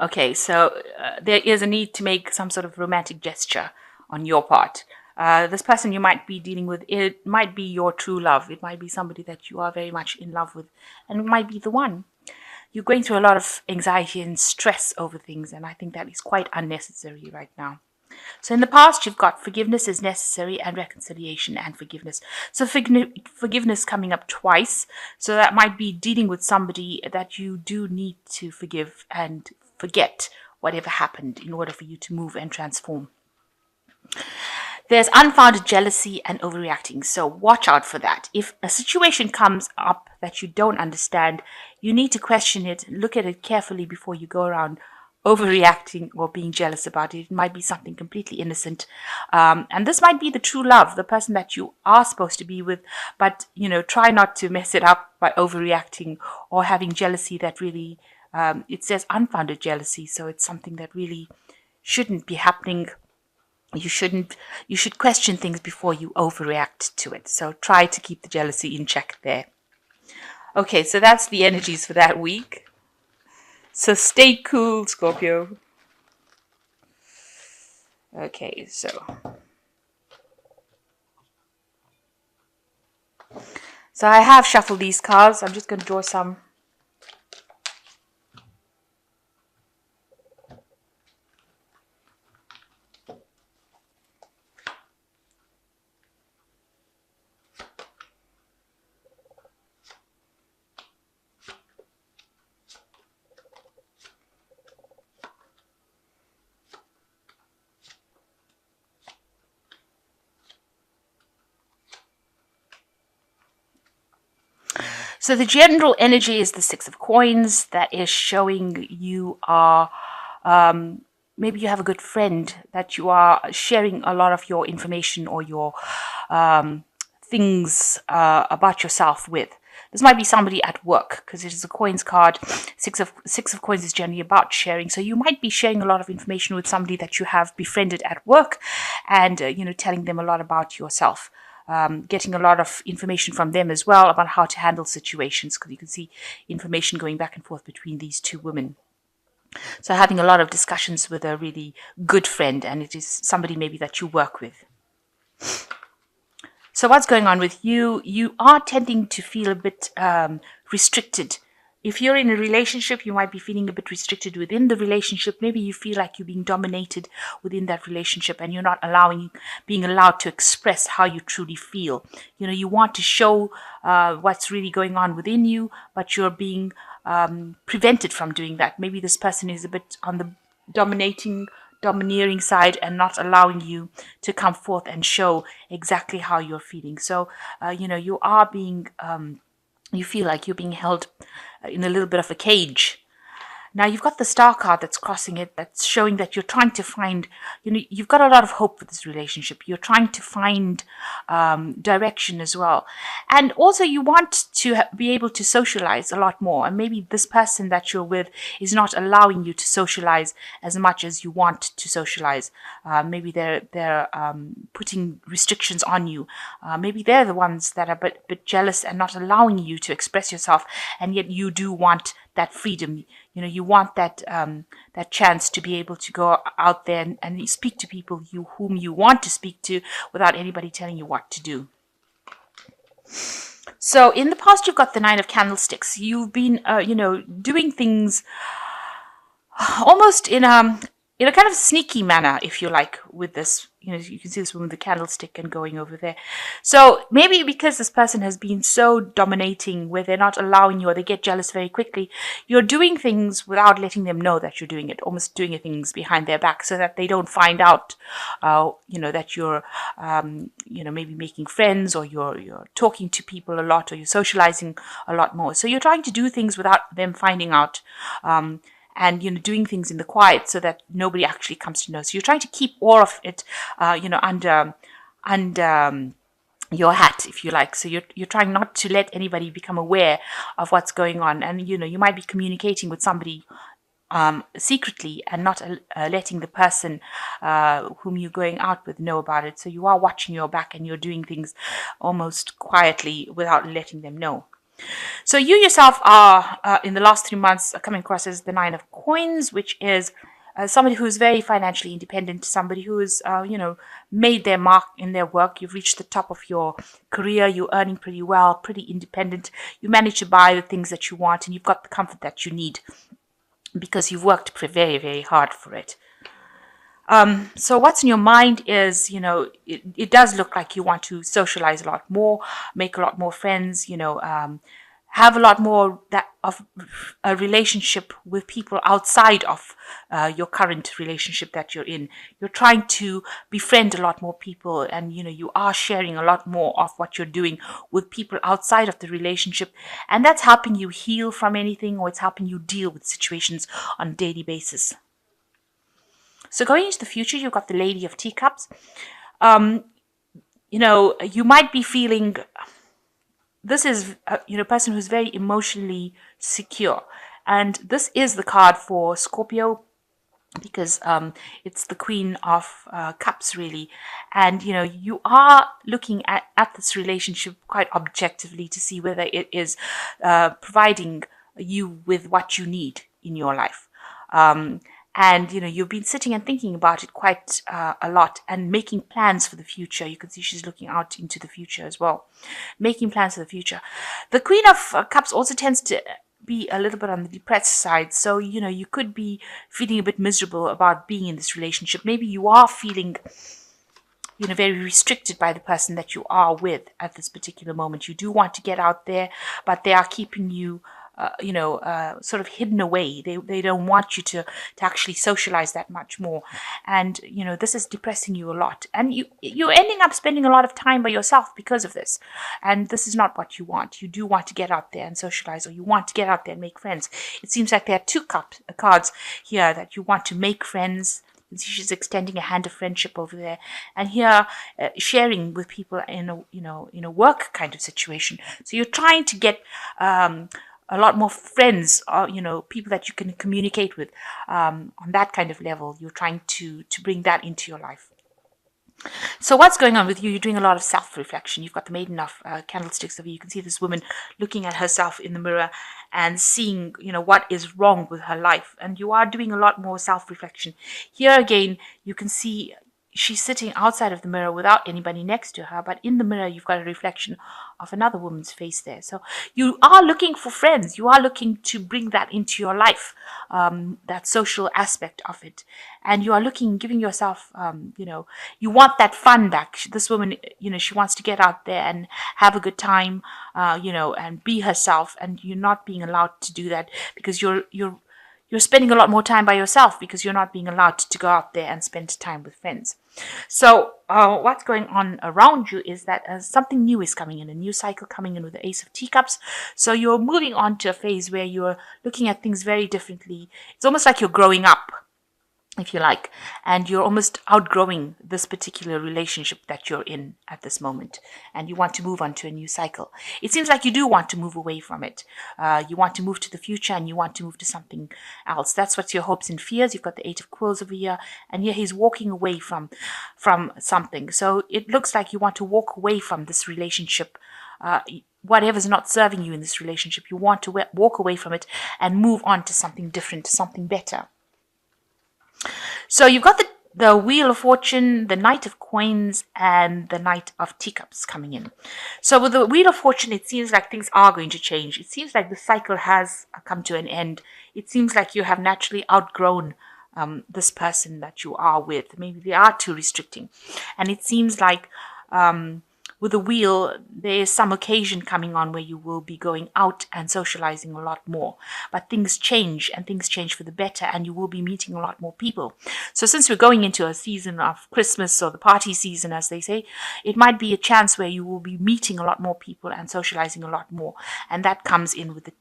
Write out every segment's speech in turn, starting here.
Okay, so there is a need to make some sort of romantic gesture on your part. This person you might be dealing with, it might be your true love. It might be somebody that you are very much in love with, and it might be the one. You're going through a lot of anxiety and stress over things, and I think that is quite unnecessary right now. So in the past, you've got forgiveness is necessary and reconciliation and forgiveness. So forgiveness coming up twice. So that might be dealing with somebody that you do need to forgive and forget whatever happened in order for you to move and transform. There's unfounded jealousy and overreacting. So watch out for that. If a situation comes up that you don't understand, you need to question it, look at it carefully before you go around overreacting or being jealous about it. It might be something completely innocent. And this might be the true love, the person that you are supposed to be with, but, try not to mess it up by overreacting or having jealousy that really, it says unfounded jealousy. So it's something that really shouldn't be happening. You should question things before you overreact to it. So try to keep the jealousy in check there. Okay, so that's the energies for that week. So stay cool, Scorpio. Okay, so I have shuffled these cards. I'm just going to draw some. So the general energy is the Six of Coins. That is showing you are, maybe you have a good friend that you are sharing a lot of your information or your things about yourself with. This might be somebody at work because it is a coins card. Six of Coins is generally about sharing. So you might be sharing a lot of information with somebody that you have befriended at work, and telling them a lot about yourself. Getting a lot of information from them as well about how to handle situations, because you can see information going back and forth between these two women. So having a lot of discussions with a really good friend, and it is somebody maybe that you work with. So what's going on with you? You are tending to feel a bit restricted. If you're in a relationship, you might be feeling a bit restricted within the relationship. Maybe you feel like you're being dominated within that relationship and you're not being allowed to express how you truly feel. You want to show what's really going on within you, but you're being prevented from doing that. Maybe this person is a bit on the domineering side and not allowing you to come forth and show exactly how you're feeling. So, you are being... you feel like you're being held in a little bit of a cage. Now you've got the star card that's crossing it, that's showing that you're trying to find, you've got a lot of hope for this relationship. You're trying to find direction as well. And also you want to be able to socialize a lot more. And maybe this person that you're with is not allowing you to socialize as much as you want to socialize. Maybe they're putting restrictions on you. Maybe they're the ones that are a bit jealous and not allowing you to express yourself. And yet you do want that freedom. You want that chance to be able to go out there and speak to people whom you want to speak to without anybody telling you what to do. So in the past, you've got the Nine of Candlesticks. You've been, doing things almost in a kind of sneaky manner, if you like, with this. You can see this woman with the candlestick and going over there. So maybe because this person has been so dominating where they're not allowing you or they get jealous very quickly, you're doing things without letting them know that you're doing it, almost doing things behind their back so that they don't find out, that you're, maybe making friends or you're talking to people a lot or you're socializing a lot more. So you're trying to do things without them finding out. And doing things in the quiet so that nobody actually comes to know. So you're trying to keep all of it, under your hat, if you like. So you're trying not to let anybody become aware of what's going on. And you might be communicating with somebody secretly and not letting the person whom you're going out with know about it. So you are watching your back and you're doing things almost quietly without letting them know. So you yourself are, in the last 3 months, coming across as the Nine of Coins, which is somebody who is very financially independent, somebody who is, made their mark in their work. You've reached the top of your career. You're earning pretty well, pretty independent. You manage to buy the things that you want, and you've got the comfort that you need because you've worked very, very hard for it. So what's in your mind is, it does look like you want to socialize a lot more, make a lot more friends, have a lot more that of a relationship with people outside of your current relationship that you're in. You're trying to befriend a lot more people, and you are sharing a lot more of what you're doing with people outside of the relationship, and that's helping you heal from anything, or it's helping you deal with situations on a daily basis. So going into the future, you've got the Lady of Teacups. Um, you might be feeling, this is a person who's very emotionally secure, and this is the card for Scorpio because it's the Queen of Cups, really. And you are looking at this relationship quite objectively to see whether it is providing you with what you need in your life. And you've been sitting and thinking about it quite a lot and making plans for the future. You can see she's looking out into the future as well, making plans for the future. The Queen of Cups also tends to be a little bit on the depressed side. So, you could be feeling a bit miserable about being in this relationship. Maybe you are feeling, very restricted by the person that you are with at this particular moment. You do want to get out there, but they are keeping you sort of hidden away. They don't want you to actually socialize that much more. And, this is depressing you a lot. And you're ending up spending a lot of time by yourself because of this. And this is not what you want. You do want to get out there and socialize, or you want to get out there and make friends. It seems like there are two cards here that you want to make friends. She's extending a hand of friendship over there, and here sharing with people in a work kind of situation. So you're trying to get a lot more friends, or people that you can communicate with on that kind of level. You're trying to bring that into your life. So what's going on with you? You're doing a lot of self-reflection. You've got the Maiden of Candlesticks over you. You can see this woman looking at herself in the mirror and seeing, what is wrong with her life. And you are doing a lot more self-reflection. Here again, you can see she's sitting outside of the mirror without anybody next to her, but in the mirror you've got a reflection of another woman's face there. So you are looking for friends. You are looking to bring that into your life, that social aspect of it. And you are giving yourself, you want that fun back. This woman, she wants to get out there and have a good time, and be herself, and you're not being allowed to do that because you're spending a lot more time by yourself because you're not being allowed to go out there and spend time with friends. So what's going on around you is that something new is coming in, a new cycle coming in with the Ace of Teacups. So you're moving on to a phase where you're looking at things very differently. It's almost like you're growing up, if you like, and you're almost outgrowing this particular relationship that you're in at this moment, and you want to move on to a new cycle. It seems like you do want to move away from it. You want to move to the future, and you want to move to something else. That's what's your hopes and fears. You've got the Eight of Quills over here, and here he's walking away from something. So it looks like you want to walk away from this relationship. Whatever's not serving you in this relationship, you want to walk away from it and move on to something different, something better. So you've got the Wheel of Fortune, the Knight of Coins, and the Knight of Teacups coming in. So with the Wheel of Fortune, it seems like things are going to change. It seems like the cycle has come to an end. It seems like you have naturally outgrown this person that you are with. Maybe they are too restricting. And it seems like with the wheel, there is some occasion coming on where you will be going out and socializing a lot more. But things change, and things change for the better, and you will be meeting a lot more people. So since we're going into a season of Christmas, or the party season, as they say, it might be a chance where you will be meeting a lot more people and socializing a lot more. And that comes in with the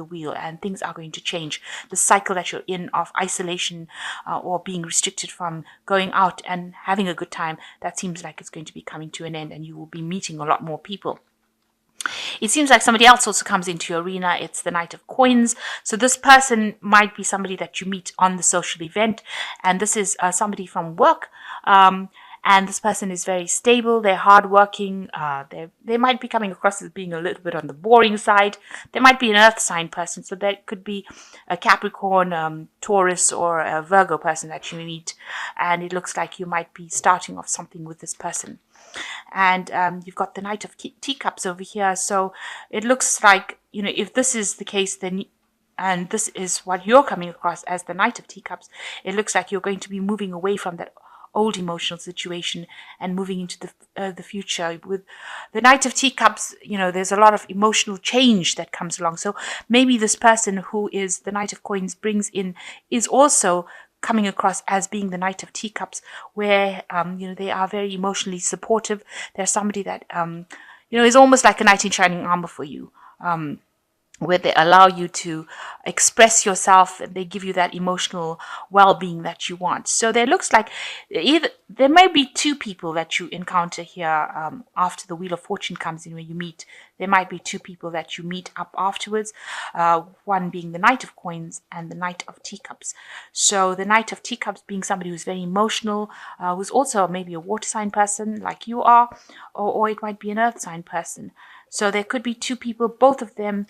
wheel, and things are going to change. The cycle that you're in of isolation or being restricted from going out and having a good time, that seems like it's going to be coming to an end, and you will be meeting a lot more people. It seems like somebody else also comes into your arena. It's the Knight of Coins. So this person might be somebody that you meet on the social event, and this is somebody from work. and this person is very stable. They're hardworking. They might be coming across as being a little bit on the boring side. They might be an earth sign person, so that could be a Capricorn, Taurus, or a Virgo person that you meet, and it looks like you might be starting off something with this person. And you've got the Knight of Teacups over here, so it looks like, if this is the case, then, and this is what you're coming across as the Knight of Teacups, it looks like you're going to be moving away from that old emotional situation and moving into the future. With the Knight of Teacups, there's a lot of emotional change that comes along. So maybe this person who is the Knight of Coins brings in is also coming across as being the Knight of Teacups, where they are very emotionally supportive. They're somebody that is almost like a knight in shining armor for you, where they allow you to express yourself and they give you that emotional well-being that you want. So there looks like there may be two people that you encounter here after the Wheel of Fortune comes in, where you meet. There might be two people that you meet up afterwards, one being the Knight of Coins and the Knight of Teacups. So the Knight of Teacups being somebody who's very emotional, who's also maybe a water sign person like you are, or it might be an earth sign person. So there could be two people, both of them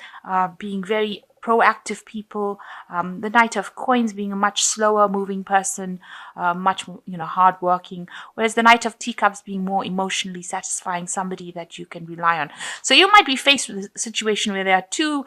being very proactive people. The Knight of Coins being a much slower moving person, much hardworking, whereas the Knight of Teacups being more emotionally satisfying, somebody that you can rely on. So you might be faced with a situation where there are two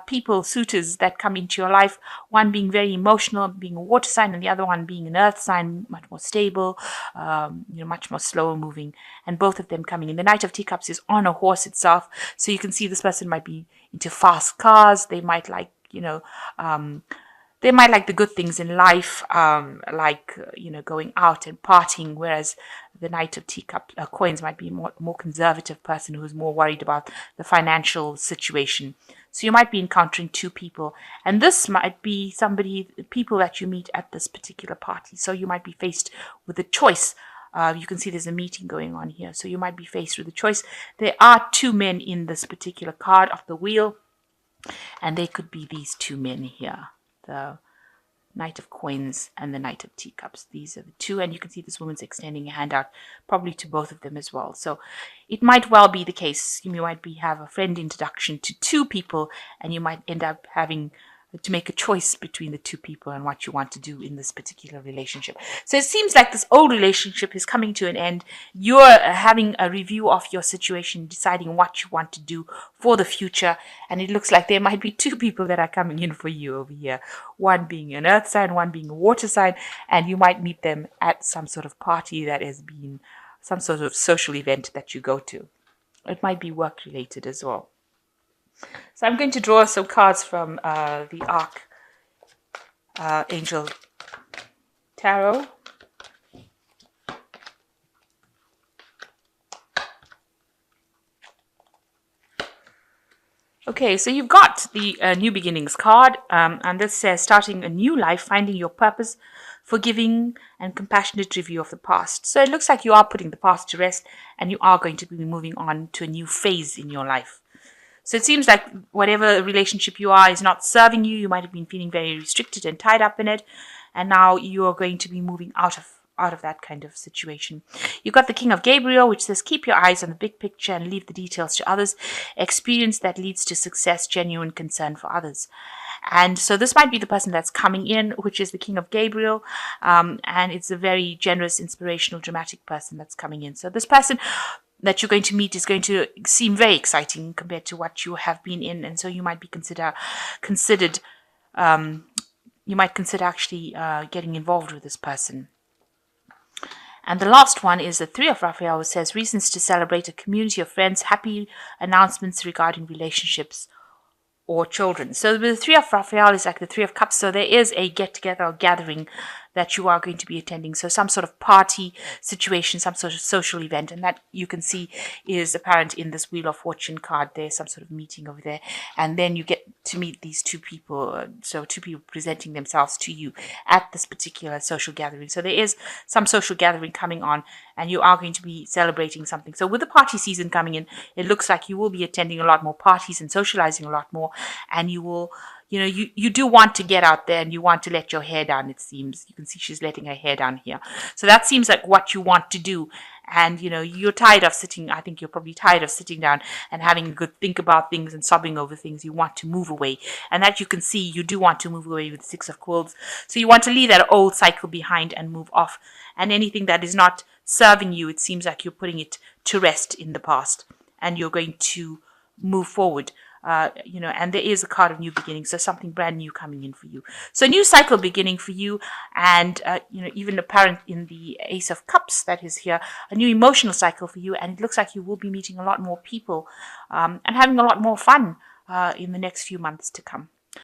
people, suitors, that come into your life, one being very emotional, being a water sign, and the other one being an earth sign, much more stable, much more slower moving, and both of them coming in. The Knight of Teacups is on a horse itself, so you can see this person might be into fast cars. They might like, they might like the good things in life, going out and partying, whereas the Knight of Coins might be a more conservative person who's more worried about the financial situation. So you might be encountering two people, and this might be people that you meet at this particular party. So you might be faced with a choice. You can see there's a meeting going on here. So you might be faced with a choice. There are two men in this particular card of the wheel, and they could be these two men here, the Knight of Coins and the Knight of Teacups. These are the two, and you can see this woman's extending a hand out, probably to both of them as well. So it might well be the case. You might have a friend introduction to two people, and you might end up having to make a choice between the two people and what you want to do in this particular relationship. So it seems like this old relationship is coming to an end. You're having a review of your situation, deciding what you want to do for the future. And it looks like there might be two people that are coming in for you over here. One being an earth sign, one being a water sign. And you might meet them at some sort of party that has been some sort of social event that you go to. It might be work related as well. So I'm going to draw some cards from the Archangel Tarot. Okay, so you've got the New Beginnings card, and this says starting a new life, finding your purpose, forgiving and compassionate review of the past. So it looks like you are putting the past to rest, and you are going to be moving on to a new phase in your life. So it seems like whatever relationship you are is not serving you. You might have been feeling very restricted and tied up in it, and now you are going to be moving out of that kind of situation. You've got the King of Gabriel, which says keep your eyes on the big picture and leave the details to others. Experience that leads to success, genuine concern for others. And so this might be the person that's coming in, which is the King of Gabriel, and it's a very generous, inspirational, dramatic person that's coming in. So this person that you're going to meet is going to seem very exciting compared to what you have been in, and so you might be considered you might consider actually getting involved with this person. And the last one is the Three of Raphael, which says reasons to celebrate a community of friends, happy announcements regarding relationships or children. So the Three of Raphael is like the Three of Cups. So there is a get-together or gathering that you are going to be attending. So some sort of party situation, some sort of social event. And that you can see is apparent in this Wheel of Fortune card. There's some sort of meeting over there. And then you get to meet these two people. So two people presenting themselves to you at this particular social gathering. So there is some social gathering coming on, and you are going to be celebrating something. So with the party season coming in, it looks like you will be attending a lot more parties and socializing a lot more, and you will, you do want to get out there and you want to let your hair down. It seems you can see she's letting her hair down here. So that seems like what you want to do. And you're tired of sitting. I think you're probably tired of sitting down and having a good think about things and sobbing over things. You want to move away, and that you can see you do want to move away with Six of Quills. So you want to leave that old cycle behind and move off. And anything that is not serving you, it seems like you're putting it to rest in the past, and you're going to move forward. And there is a card of new beginning, so something brand new coming in for you. So new cycle beginning for you, and even apparent in the Ace of Cups that is here, a new emotional cycle for you, and it looks like you will be meeting a lot more people and having a lot more fun in the next few months to come.